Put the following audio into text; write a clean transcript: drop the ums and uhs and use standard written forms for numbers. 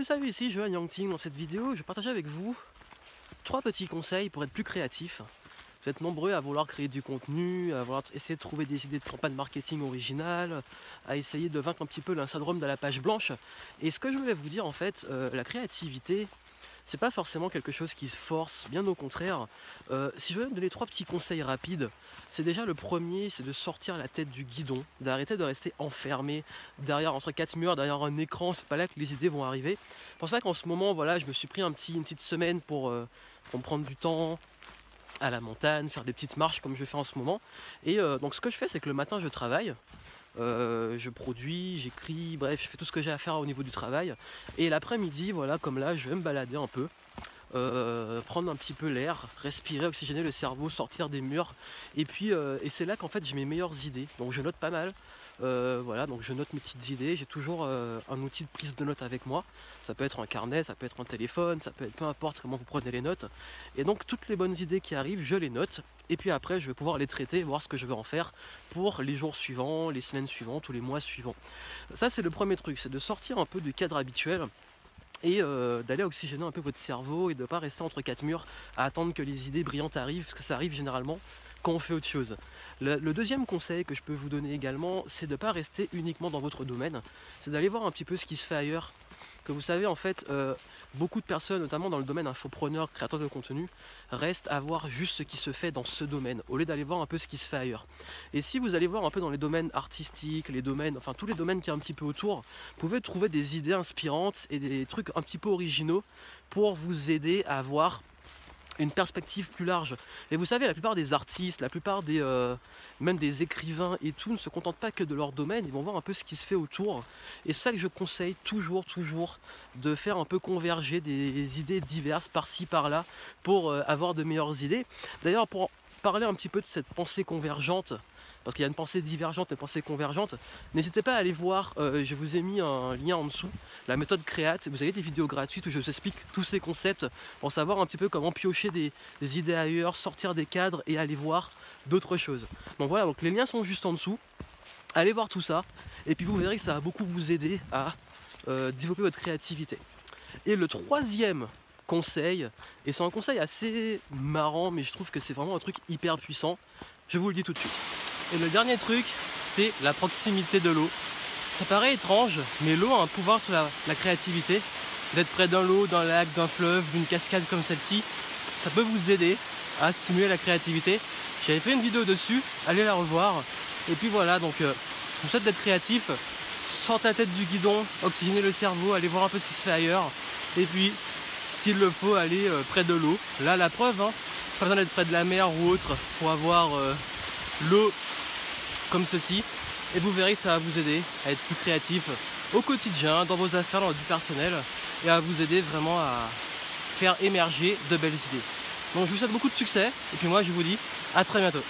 Salut, ici Johan Yangting. Dans cette vidéo, je vais partager avec vous 3 petits conseils pour être plus créatif. Vous êtes nombreux à vouloir créer du contenu, à vouloir essayer de trouver des idées de campagne marketing originales, à essayer de vaincre un petit peu le syndrome de la page blanche. Et ce que je voulais vous dire en fait, la créativité, c'est pas forcément quelque chose qui se force, bien au contraire. Si je veux me donner 3 petits conseils rapides, c'est déjà le premier, c'est de sortir la tête du guidon, d'arrêter de rester enfermé derrière entre 4 murs, derrière un écran. C'est pas là que les idées vont arriver. C'est pour ça qu'en ce moment, voilà, je me suis pris une petite semaine pour me prendre du temps à la montagne, faire des petites marches comme je fais en ce moment. Et donc ce que je fais, c'est que le matin je travaille. Je produis, j'écris, bref, je fais tout ce que j'ai à faire au niveau du travail. Et l'après-midi, voilà, comme là, je vais me balader un peu, prendre un petit peu l'air, respirer, oxygéner le cerveau, sortir des murs. Et puis, et c'est là qu'en fait j'ai mes meilleures idées. Donc je note pas mal. Voilà, donc je note mes petites idées. J'ai toujours un outil de prise de notes avec moi. Ça peut être un carnet, ça peut être un téléphone, ça peut être peu importe comment vous prenez les notes. Et donc toutes les bonnes idées qui arrivent, je les note. Et puis après, je vais pouvoir les traiter, voir ce que je veux en faire pour les jours suivants, les semaines suivantes ou les mois suivants. Ça, c'est le premier truc, c'est de sortir un peu du cadre habituel et d'aller oxygéner un peu votre cerveau et de ne pas rester entre 4 murs à attendre que les idées brillantes arrivent, parce que ça arrive généralement quand on fait autre chose. Le deuxième conseil que je peux vous donner également, c'est de ne pas rester uniquement dans votre domaine, c'est d'aller voir un petit peu ce qui se fait ailleurs. Que vous savez, en fait, beaucoup de personnes, notamment dans le domaine infopreneur, créateur de contenu, restent à voir juste ce qui se fait dans ce domaine, au lieu d'aller voir un peu ce qui se fait ailleurs. Et si vous allez voir un peu dans les domaines artistiques, les domaines, enfin tous les domaines qui sont un petit peu autour, vous pouvez trouver des idées inspirantes et des trucs un petit peu originaux pour vous aider à avoir une perspective plus large. Et vous savez, la plupart des artistes, la plupart des même des écrivains et tout ne se contentent pas que de leur domaine, ils vont voir un peu ce qui se fait autour. Et c'est pour ça que je conseille toujours de faire un peu converger des idées diverses par-ci par-là pour avoir de meilleures idées. D'ailleurs, pour parler un petit peu de cette pensée convergente, parce qu'il y a une pensée divergente et une pensée convergente, n'hésitez pas à aller voir, je vous ai mis un lien en dessous, la méthode Créate. Vous avez des vidéos gratuites où je vous explique tous ces concepts pour savoir un petit peu comment piocher des idées ailleurs, sortir des cadres et aller voir d'autres choses. Donc voilà, donc les liens sont juste en dessous, allez voir tout ça, et puis vous verrez que ça va beaucoup vous aider à développer votre créativité. Et le troisième conseil, et c'est un conseil assez marrant, mais je trouve que c'est vraiment un truc hyper puissant, je vous le dis tout de suite. Et le dernier truc, c'est la proximité de l'eau. Ça paraît étrange, mais l'eau a un pouvoir sur la créativité. D'être près d'un lac, d'un lac, d'un fleuve, d'une cascade comme celle-ci, ça peut vous aider à stimuler la créativité. J'avais fait une vidéo dessus, allez la revoir. Et puis voilà, donc je vous souhaite d'être créatif, sortez la tête du guidon, oxygénez le cerveau, allez voir un peu ce qui se fait ailleurs. Et puis, s'il le faut, aller près de l'eau. Là, la preuve, hein, pas besoin d'être près de la mer ou autre pour avoir l'eau comme ceci, et vous verrez que ça va vous aider à être plus créatif au quotidien, dans vos affaires, dans votre vie personnelle, et à vous aider vraiment à faire émerger de belles idées. Donc je vous souhaite beaucoup de succès, et puis moi je vous dis à très bientôt.